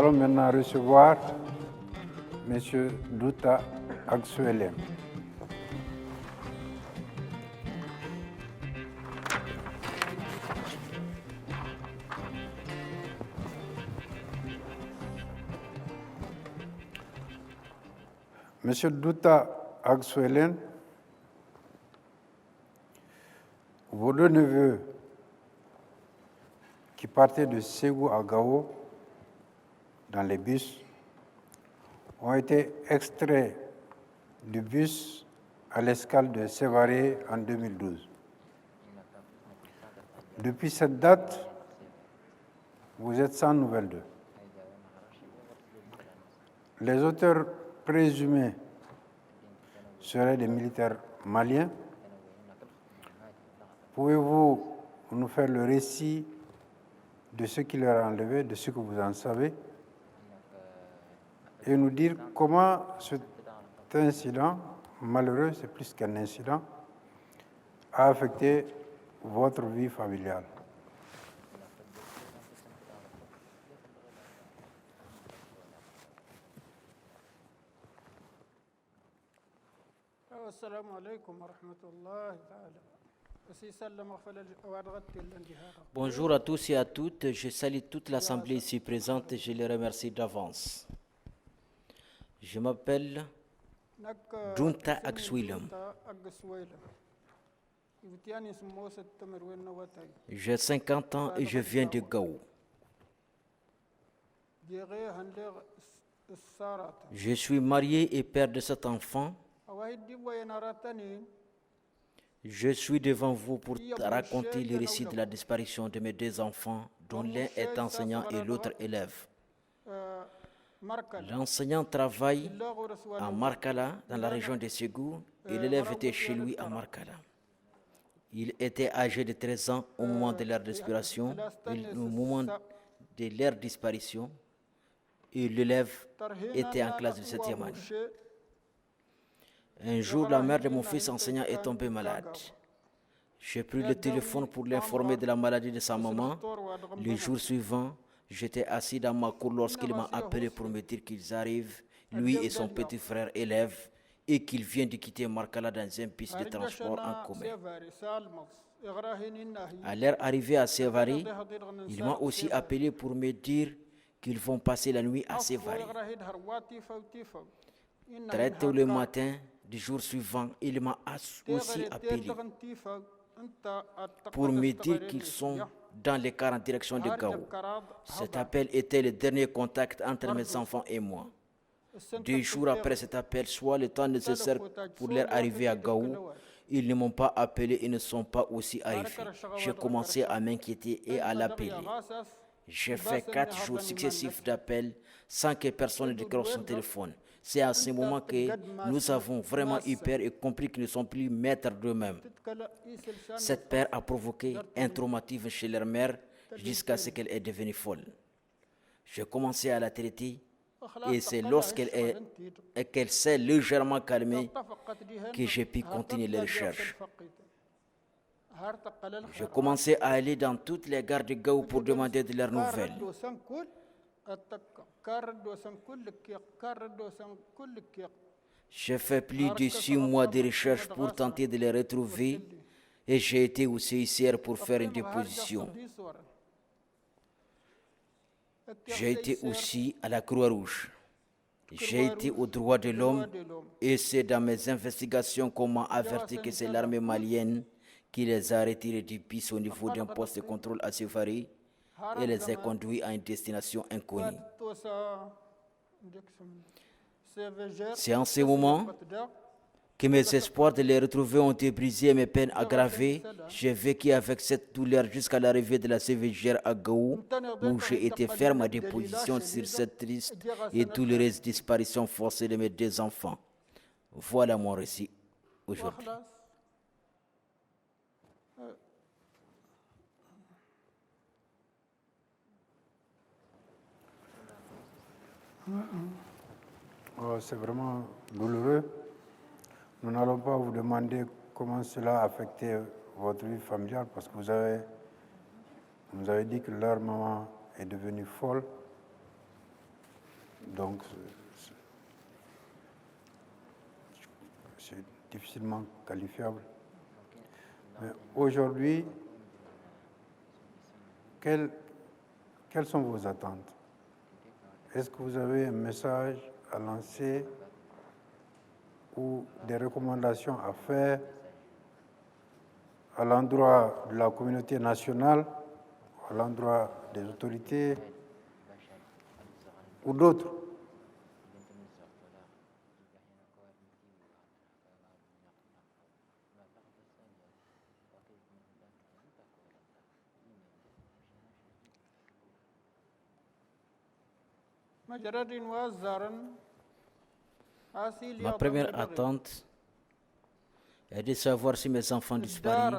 allons maintenant recevoir M. Douta Aksuelem. Monsieur Douta Aksuelem, vos deux neveux qui partaient de Ségou à Gao dans les bus ont été extraits du bus à l'escale de Sévaré en 2012. Depuis cette date, vous êtes sans nouvelles d'eux. Les auteurs présumés seraient des militaires maliens. Pouvez-vous nous faire le récit de ce qui leur a enlevé, de ce que vous en savez, et nous dire comment cet incident, malheureux, c'est plus qu'un incident, a affecté votre vie familiale? Bonjour à tous et à toutes. Je salue toute l'Assemblée ici présente et je les remercie d'avance. Je m'appelle Douta Aksuelem. J'ai 50 ans et je viens de Gao. Je suis marié et père de 7 enfants. Je suis devant vous pour raconter le récit de la disparition de mes 2 enfants, dont l'un est enseignant et l'autre élève. L'enseignant travaille à Markala, dans la région de Ségou, et l'élève était chez lui à Markala. Il était âgé de 13 ans au moment de leur disparition, et l'élève était en classe de 7e année. Un jour, la mère de mon fils enseignant est tombée malade. J'ai pris le téléphone pour l'informer de la maladie de sa maman. Le jour suivant, j'étais assis dans ma cour lorsqu'il m'a appelé pour me dire qu'ils arrivent, lui et son petit frère élève, et qu'il vient de quitter Markala dans un bus de transport en commun. À leur arrivée à Sévaré, il m'a aussi appelé pour me dire qu'ils vont passer la nuit à Sévaré. Très tôt le matin du jour suivant, il m'a aussi appelé pour me dire qu'ils sont dans les cars en direction de Gao. Cet appel était le dernier contact entre mes enfants et moi. 2 jours après cet appel, soit le temps nécessaire pour leur arrivée à Gao, ils ne m'ont pas appelé et ne sont pas aussi arrivés. J'ai commencé à m'inquiéter et à l'appeler. J'ai fait 4 jours successifs d'appels sans que personne ne décroche son téléphone. C'est à ce moment que nous avons vraiment eu peur et compris qu'ils ne sont plus maîtres d'eux-mêmes. Cette peur a provoqué un traumatisme chez leur mère jusqu'à ce qu'elle est devenue folle. J'ai commencé à la traiter et c'est qu'elle s'est légèrement calmée que j'ai pu continuer les recherches. J'ai commencé à aller dans toutes les gares de Gao pour demander de leurs nouvelles. J'ai fait plus de 6 mois de recherche pour tenter de les retrouver et j'ai été au CICR pour faire une déposition. J'ai été aussi à la Croix-Rouge. J'ai été aux droits de l'homme et c'est dans mes investigations qu'on m'a averti que c'est l'armée malienne qui les a retirés du bus au niveau d'un poste de contrôle à Sévaré et les a conduits à une destination inconnue. C'est en ce moment que mes espoirs de les retrouver ont été brisés et mes peines aggravées. J'ai vécu avec cette douleur jusqu'à l'arrivée de la CVGR à Gao, où j'ai été faire ma déposition sur cette triste et douloureuse disparition forcée de mes 2 enfants. Voilà mon récit aujourd'hui. Oh, c'est vraiment douloureux. Nous n'allons pas vous demander comment cela a affecté votre vie familiale parce que vous avez dit que leur maman est devenue folle. Donc, c'est difficilement qualifiable. Mais aujourd'hui, quelles sont vos attentes? Est-ce que vous avez un message à lancer ou des recommandations à faire à l'endroit de la communauté nationale, à l'endroit des autorités ou d'autres? Ma première attente est de savoir si mes enfants disparus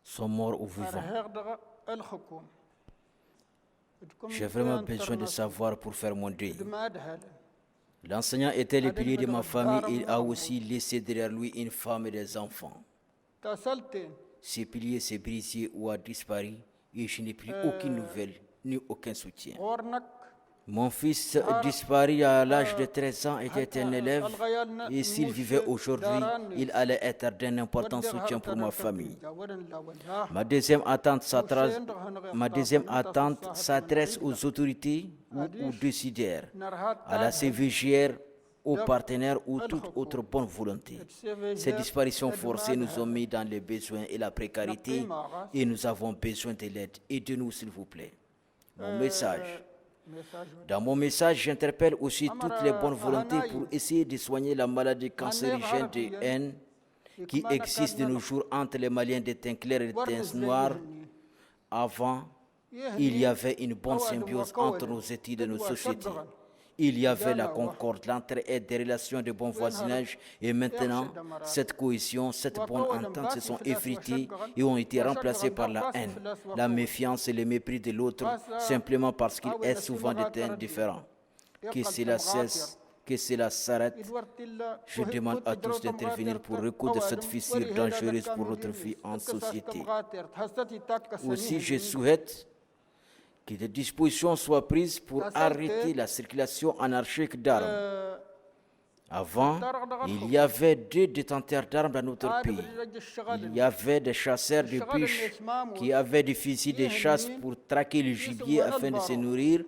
sont morts ou vivants. J'ai vraiment besoin de savoir pour faire mon deuil. L'enseignant était le pilier de ma famille et il a aussi laissé derrière lui une femme et des enfants. Ce pilier s'est brisé ou a disparu et je n'ai plus aucune nouvelle ni aucun soutien. Mon fils disparu à l'âge de 13 ans était un élève et s'il vivait aujourd'hui, il allait être d'un important soutien pour ma famille. Ma deuxième attente s'adresse aux autorités ou aux décideurs, à la CVGR, aux partenaires ou toute autre bonne volonté. Ces disparitions forcées nous ont mis dans les besoins et la précarité et nous avons besoin de l'aide. Aidez-nous s'il vous plaît. Dans mon message, j'interpelle aussi toutes les bonnes volontés pour essayer de soigner la maladie cancérigène de haine qui existe de nos jours entre les Maliens de teint clair et de teint noir. Avant, il y avait une bonne symbiose entre nos études et nos sociétés. Il y avait la concorde, l'entraide, des relations de bon voisinage et maintenant, cette cohésion, cette bonne entente se sont effritées et ont été remplacées par la haine, la méfiance et le mépris de l'autre simplement parce qu'il est souvent de teints différents. Que cela cesse, que cela s'arrête. Je demande à tous d'intervenir pour recoudre cette fissure dangereuse pour notre vie en société. Aussi, je souhaite que des dispositions soient prises pour arrêter la circulation anarchique d'armes. Avant, il y avait 2 détenteurs d'armes dans notre pays. Il y avait des chasseurs de biches qui avaient des fusils de chasse pour traquer le gibier afin de se nourrir.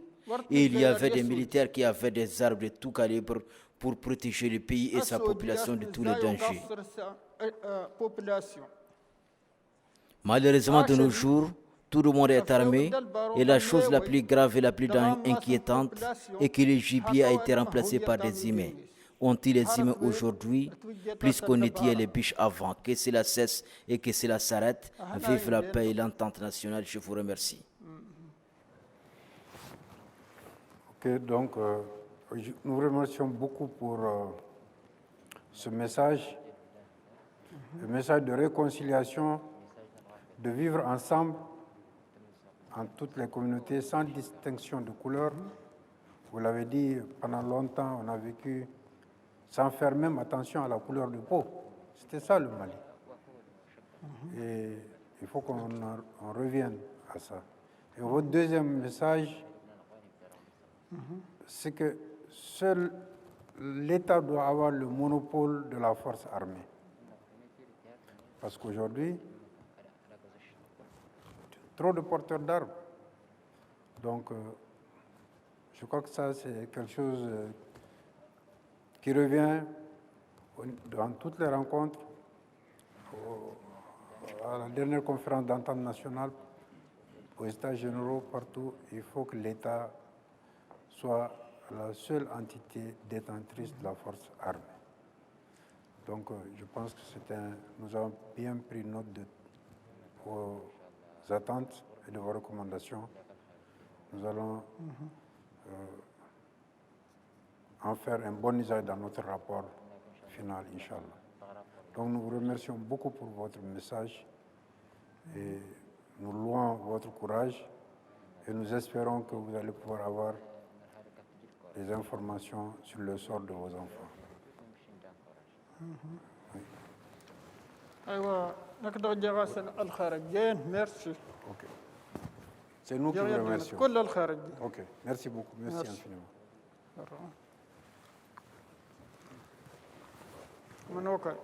Et il y avait des militaires qui avaient des armes de tout calibre pour protéger le pays et sa population de tous les dangers. Malheureusement, de nos jours, tout le monde est armé et la chose la plus grave et la plus inquiétante est que le gibier a été remplacé par des humains. Ont-ils les humains aujourd'hui plus qu'on était les biches avant? Que cela cesse et que cela s'arrête. Vive la paix et l'entente nationale. Je vous remercie. Ok, donc nous remercions beaucoup pour ce message, le message de réconciliation, de vivre ensemble en toutes les communautés sans distinction de couleur. Vous l'avez dit, pendant longtemps, on a vécu sans faire même attention à la couleur de peau. C'était ça le Mali. Et il faut qu'on revienne à ça. Et votre deuxième message, c'est que seul l'État doit avoir le monopole de la force armée. Parce qu'aujourd'hui, trop de porteurs d'armes. Donc, je crois que ça, c'est quelque chose qui revient dans toutes les rencontres, à la dernière conférence d'entente nationale, aux États généraux, partout. Il faut que l'État soit la seule entité détentrice de la force armée. Donc, je pense que nous avons bien pris note de vos attentes et de vos recommandations. Nous allons en faire un bon usage dans notre rapport final, Inch'Allah. Donc, nous vous remercions beaucoup pour votre message et nous louons votre courage et nous espérons que vous allez pouvoir avoir des informations sur le sort de vos enfants. Oui. Merci. Okay. C'est nous qui vous remercions. كل الخير الجي. Ok, merci beaucoup. Merci Merci. infiniment. من وكل